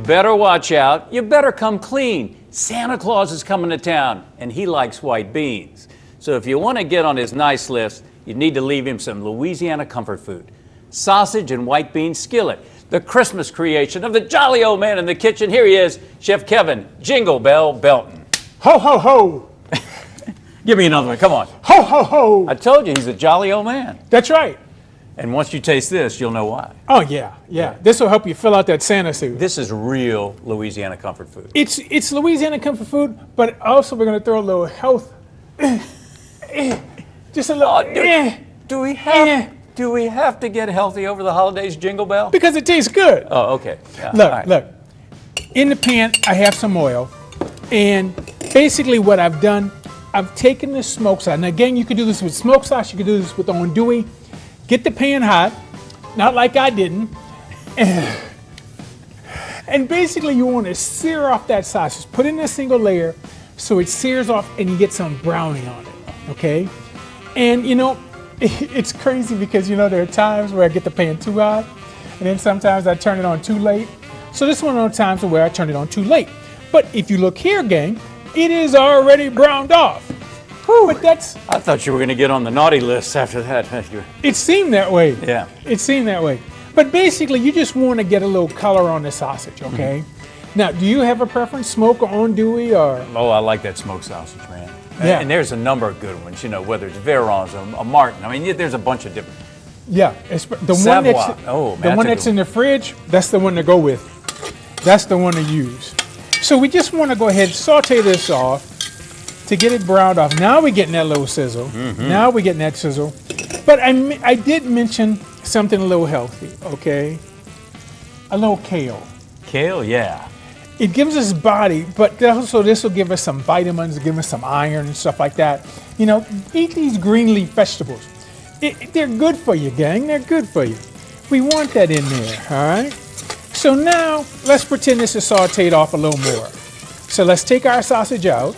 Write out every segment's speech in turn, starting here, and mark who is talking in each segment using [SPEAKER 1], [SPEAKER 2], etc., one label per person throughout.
[SPEAKER 1] better watch out. You better come clean. Santa Claus is coming to town, and he likes white beans. So if you want to get on his nice list, you need to leave him some Louisiana comfort food. Sausage and white bean skillet, the Christmas creation of the jolly old man in the kitchen. Here he is, Chef Kevin Jingle Bell Belton.
[SPEAKER 2] Ho, ho, ho.
[SPEAKER 1] Give me another one, come on.
[SPEAKER 2] Ho, ho, ho.
[SPEAKER 1] I told you, he's a jolly old man.
[SPEAKER 2] That's right.
[SPEAKER 1] And once you taste this, you'll know why.
[SPEAKER 2] Oh, yeah. This will help you fill out that Santa suit.
[SPEAKER 1] This is real Louisiana comfort food.
[SPEAKER 2] It's Louisiana comfort food, but also we're going to throw a little health. Just a little.
[SPEAKER 1] Do we have to get healthy over the holidays, Jingle Bell?
[SPEAKER 2] Because it tastes good.
[SPEAKER 1] Oh, okay. Yeah,
[SPEAKER 2] Look. In the pan, I have some oil. And basically what I've done, I've taken the smoke sauce. And again, you can do this with smoke sauce. You can do this with andouille. Get the pan hot, not like I didn't. And basically you want to sear off that sausage. Put in a single layer so it sears off and you get some browning on it, okay? And you know, it's crazy because you know there are times where I get the pan too hot and then sometimes I turn it on too late. So this is one of those times where I turn it on too late. But if you look here, gang, it is already browned off. But
[SPEAKER 1] I thought you were going to get on the naughty list after that.
[SPEAKER 2] It seemed that way.
[SPEAKER 1] Yeah.
[SPEAKER 2] It seemed that way. But basically, you just want to get a little color on the sausage, okay? Mm-hmm. Now, do you have a preference, smoke or andouille or?
[SPEAKER 1] Oh, I like that smoked sausage, man.
[SPEAKER 2] Yeah.
[SPEAKER 1] And there's a number of good ones, you know, whether it's Verron's or a Martin. I mean, there's a bunch of different.
[SPEAKER 2] Yeah. The one that's in the fridge, that's the one to go with. That's the one to use. So we just want to go ahead and saute this off to get it browned off. Now we're getting that little sizzle. Mm-hmm. Now we're getting that sizzle. But I did mention something a little healthy, okay? A little kale.
[SPEAKER 1] Kale, yeah.
[SPEAKER 2] It gives us body, but also this will give us some vitamins, give us some iron and stuff like that. You know, eat these green leaf vegetables. They're good for you, gang. They're good for you. We want that in there, all right? So now, let's pretend this is sauteed off a little more. So let's take our sausage out.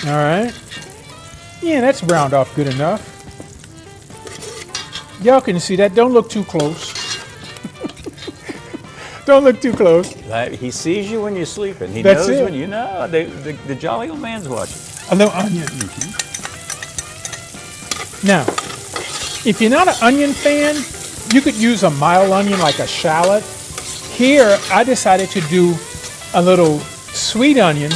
[SPEAKER 2] All right. Yeah, that's browned off good enough. Y'all can see that. Don't look too close. Don't look too close.
[SPEAKER 1] He sees you when you're sleeping. He
[SPEAKER 2] That's
[SPEAKER 1] knows
[SPEAKER 2] it.
[SPEAKER 1] when you know. The jolly old man's watching.
[SPEAKER 2] A little onion.
[SPEAKER 1] Mm-hmm.
[SPEAKER 2] Now, if you're not an onion fan, you could use a mild onion like a shallot. Here, I decided to do a little sweet onion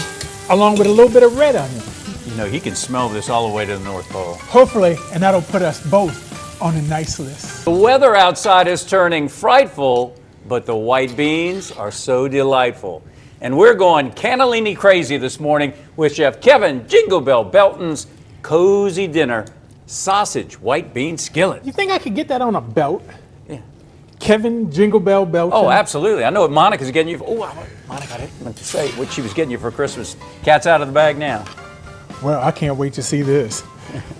[SPEAKER 2] along with a little bit of red onion.
[SPEAKER 1] You know, he can smell this all the way to the North Pole.
[SPEAKER 2] Hopefully, and that'll put us both on a nice list.
[SPEAKER 1] The weather outside is turning frightful, but the white beans are so delightful. And we're going cannellini crazy this morning with Chef Kevin Jingle Bell Belton's cozy dinner, sausage white bean skillet.
[SPEAKER 2] You think I could get that on a belt?
[SPEAKER 1] Yeah.
[SPEAKER 2] Kevin Jingle Bell Belton?
[SPEAKER 1] Oh, absolutely. I know what Monica's getting you. Monica, I didn't meant to say what she was getting you for Christmas. Cat's out of the bag now.
[SPEAKER 2] Well, I can't wait to see this.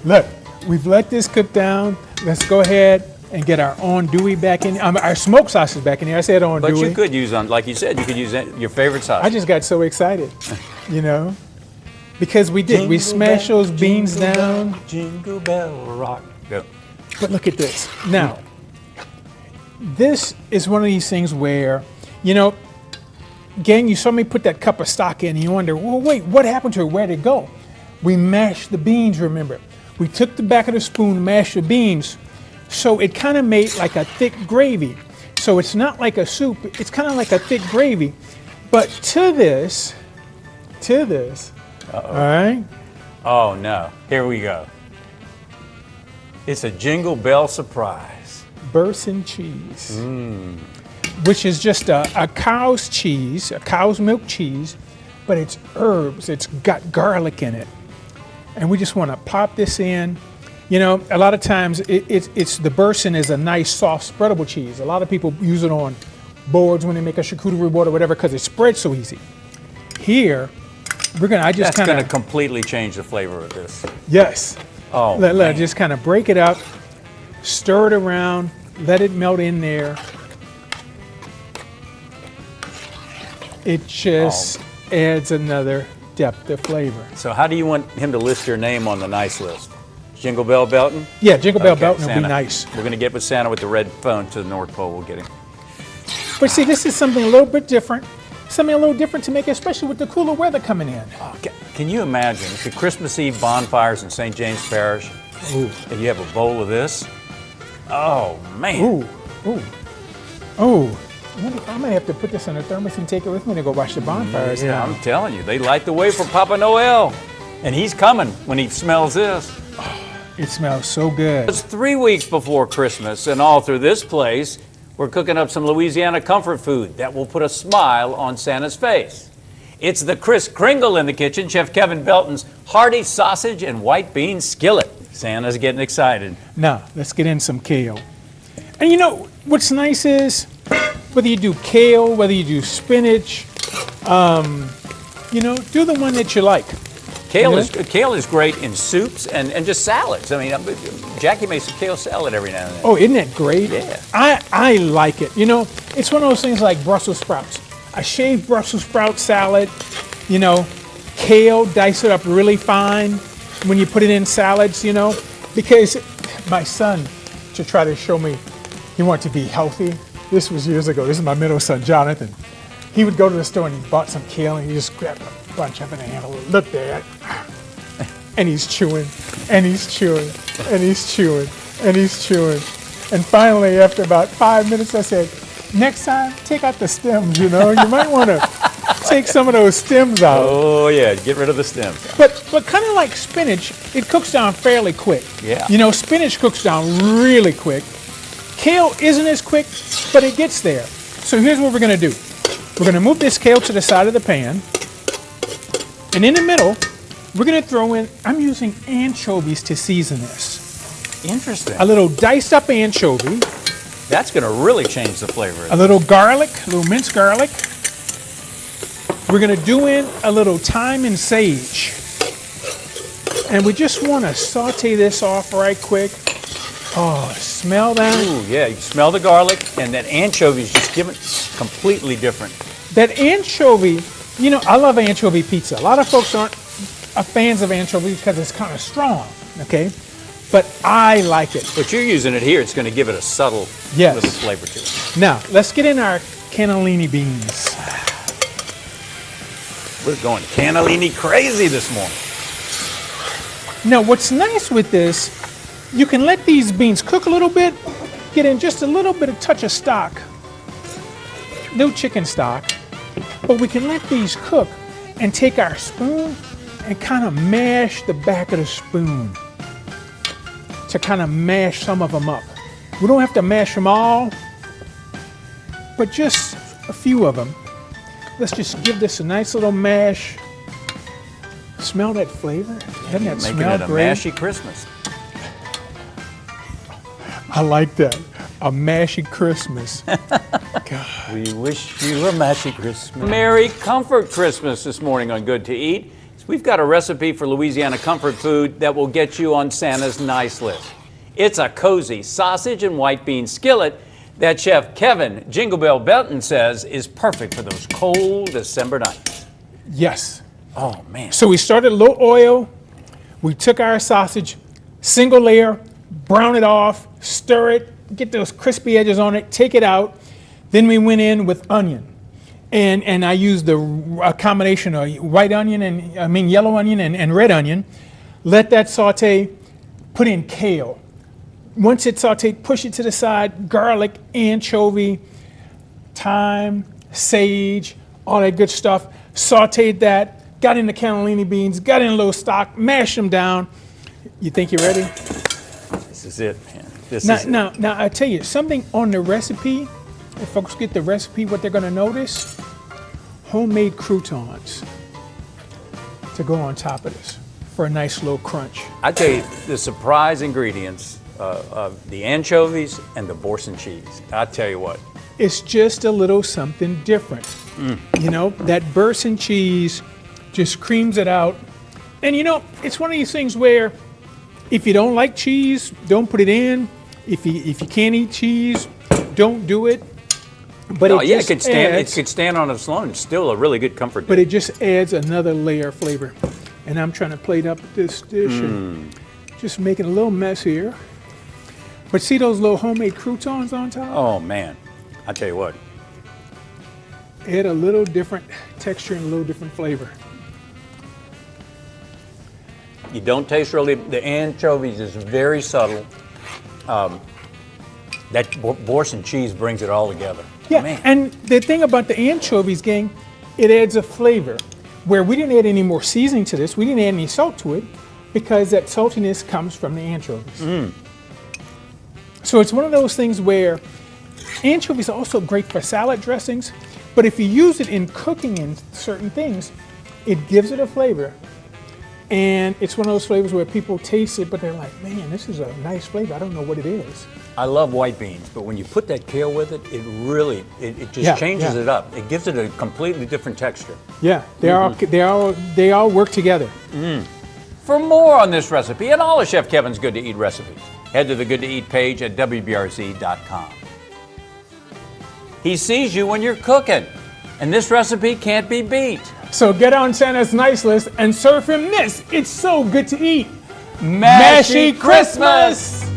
[SPEAKER 2] Look, we've let this cook down. Let's go ahead and get our andouille back in. Our smoked sausage back in here. I said andouille.
[SPEAKER 1] But you could use, like you said, you could use your favorite sauce.
[SPEAKER 2] I just got so excited, you know, because we did.
[SPEAKER 1] Jingle
[SPEAKER 2] we smashed
[SPEAKER 1] bell,
[SPEAKER 2] those beans
[SPEAKER 1] jingle
[SPEAKER 2] down.
[SPEAKER 1] Bell, jingle bell rock. Go.
[SPEAKER 2] But look at this. Now, this is one of these things where, you know, gang, you saw me put that cup of stock in and you wonder, well, wait, what happened to it? Where'd it go? We mashed the beans, remember. We took the back of the spoon, mashed the beans, so it kind of made like a thick gravy. So it's not like a soup, it's kind of like a thick gravy. But to this, all right?
[SPEAKER 1] Oh, no. Here we go. It's a Jingle Bell surprise.
[SPEAKER 2] Burson cheese, which is just a cow's cheese, a cow's milk cheese, but it's herbs, it's got garlic in it. And we just want to pop this in. You know, a lot of times it's the Burson is a nice soft spreadable cheese. A lot of people use it on boards when they make a charcuterie board or whatever because it spreads so easy. Here,
[SPEAKER 1] That's going to completely change the flavor of this.
[SPEAKER 2] Yes.
[SPEAKER 1] Oh,
[SPEAKER 2] Let just kind of break it up, stir it around, let it melt in there. It just adds another depth of flavor.
[SPEAKER 1] So how do you want him to list your name on the nice list? Jingle Bell Belton?
[SPEAKER 2] Yeah, Jingle Bell Belton
[SPEAKER 1] Santa.
[SPEAKER 2] will be nice.
[SPEAKER 1] We're going to get with Santa with the red phone to the North Pole. We'll get him.
[SPEAKER 2] But see, this is something a little bit different. Something a little different to make, especially with the cooler weather coming in.
[SPEAKER 1] Can you imagine the Christmas Eve bonfires in St. James Parish?
[SPEAKER 2] Ooh.
[SPEAKER 1] And you have a bowl of this? Oh, man.
[SPEAKER 2] Ooh, ooh, ooh. I might have to put this in a thermos and take it with me to go watch the bonfires
[SPEAKER 1] Yeah,
[SPEAKER 2] now.
[SPEAKER 1] I'm telling you, they light the way for Papa Noel. And he's coming when he smells this.
[SPEAKER 2] It smells so good.
[SPEAKER 1] It's 3 weeks before Christmas, and all through this place, we're cooking up some Louisiana comfort food that will put a smile on Santa's face. It's the Kris Kringle in the kitchen, Chef Kevin Belton's hearty sausage and white bean skillet. Santa's getting excited.
[SPEAKER 2] Now, let's get in some kale. And you know, what's nice is, whether you do kale, whether you do spinach, you know, do the one that you like.
[SPEAKER 1] Kale is great in soups and just salads. I mean, Jackie makes a kale salad every now and then.
[SPEAKER 2] Oh, isn't that great?
[SPEAKER 1] Yeah.
[SPEAKER 2] I like it. You know, it's one of those things like Brussels sprouts. A shaved Brussels sprout salad, you know, kale, dice it up really fine when you put it in salads, you know, because my son, to try to show me he wanted to be healthy, this was years ago, this is my middle son, Jonathan. He would go to the store and he bought some kale and he just grabbed a bunch of it and looked at it. And he's chewing, and he's chewing, and he's chewing, and he's chewing. And finally, after about 5 minutes, I said, next time, take out the stems, you know? You might want to take some of those stems out.
[SPEAKER 1] Oh, yeah, get rid of the stems.
[SPEAKER 2] But kind of like spinach, it cooks down fairly quick.
[SPEAKER 1] Yeah.
[SPEAKER 2] You know, spinach cooks down really quick. Kale isn't as quick, but it gets there. So here's what we're going to do. We're going to move this kale to the side of the pan. And in the middle, we're going to throw in, I'm using anchovies to season this.
[SPEAKER 1] Interesting.
[SPEAKER 2] A little diced up anchovy.
[SPEAKER 1] That's going to really change the flavor.
[SPEAKER 2] A little garlic, a little minced garlic. We're going to do in a little thyme and sage. And we just want to saute this off right quick. Oh, smell that?
[SPEAKER 1] Ooh, yeah, you smell the garlic, and that anchovy is just giving completely different.
[SPEAKER 2] That anchovy, you know, I love anchovy pizza. A lot of folks aren't fans of anchovy because it's kind of strong, okay? But I like it.
[SPEAKER 1] But you're using it here, it's going to give it a subtle little flavor to it.
[SPEAKER 2] Now, let's get in our cannellini beans.
[SPEAKER 1] We're going cannellini crazy this morning.
[SPEAKER 2] Now, what's nice with this, you can let these beans cook a little bit, get in just a little bit of touch of stock, no chicken stock, but we can let these cook and take our spoon and kind of mash the back of the spoon to kind of mash some of them up. We don't have to mash them all, but just a few of them. Let's just give this a nice little mash. Smell that flavor? Doesn't that smell great?
[SPEAKER 1] Making it a mashy Christmas.
[SPEAKER 2] I like that. A mashy Christmas.
[SPEAKER 1] God. We wish you a mashy Christmas. Merry Comfort Christmas this morning on Good to Eat. So we've got a recipe for Louisiana comfort food that will get you on Santa's nice list. It's a cozy sausage and white bean skillet that Chef Kevin Jingle Bell Belton says is perfect for those cold December nights.
[SPEAKER 2] Yes.
[SPEAKER 1] Oh, man.
[SPEAKER 2] So we started a little oil. We took our sausage, single layer, brown it off, stir it, get those crispy edges on it, take it out. Then we went in with onion. And I used a combination of white onion and, yellow onion and red onion. Let that saute, put in kale. Once it's sauteed, push it to the side, garlic, anchovy, thyme, sage, all that good stuff. Sauteed that, got in the cannellini beans, got in a little stock, mashed them down. You think you're ready?
[SPEAKER 1] This is it, man.
[SPEAKER 2] Now, I tell you, something on the recipe, if folks get the recipe, what they're going to notice, homemade croutons to go on top of this for a nice little crunch.
[SPEAKER 1] I tell you, the surprise ingredients of the anchovies and the Boursin cheese. I tell you what.
[SPEAKER 2] It's just a little something different. You know, that Boursin cheese just creams it out. And you know, it's one of these things where if you don't like cheese, don't put it in. If you can't eat cheese, don't do it. But
[SPEAKER 1] it could stand on its own. It's still a really good comfort dish.
[SPEAKER 2] But it just adds another layer of flavor. And I'm trying to plate up this dish and just making a little mess here. But see those little homemade croutons on top?
[SPEAKER 1] Oh, man. I tell you what.
[SPEAKER 2] add a little different texture and a little different flavor.
[SPEAKER 1] You don't taste really, the anchovies is very subtle. That Boursin cheese brings it all together.
[SPEAKER 2] Yeah,
[SPEAKER 1] Man.
[SPEAKER 2] and the thing about the anchovies, gang, it adds a flavor. Where we didn't add any more seasoning to this, we didn't add any salt to it, because that saltiness comes from the anchovies. So it's one of those things where anchovies are also great for salad dressings, but if you use it in cooking and certain things, it gives it a flavor. And it's one of those flavors where people taste it, but they're like, man, this is a nice flavor. I don't know what it is.
[SPEAKER 1] I love white beans, but when you put that kale with it, it really, it just changes it up. It gives it a completely different texture.
[SPEAKER 2] Yeah, they all work together.
[SPEAKER 1] For more on this recipe and all of Chef Kevin's Good to Eat recipes, head to the Good to Eat page at WBRZ.com. He sees you when you're cooking, and this recipe can't be beat.
[SPEAKER 2] So get on Santa's nice list and serve him this. It's so good to eat.
[SPEAKER 1] Mashy Christmas!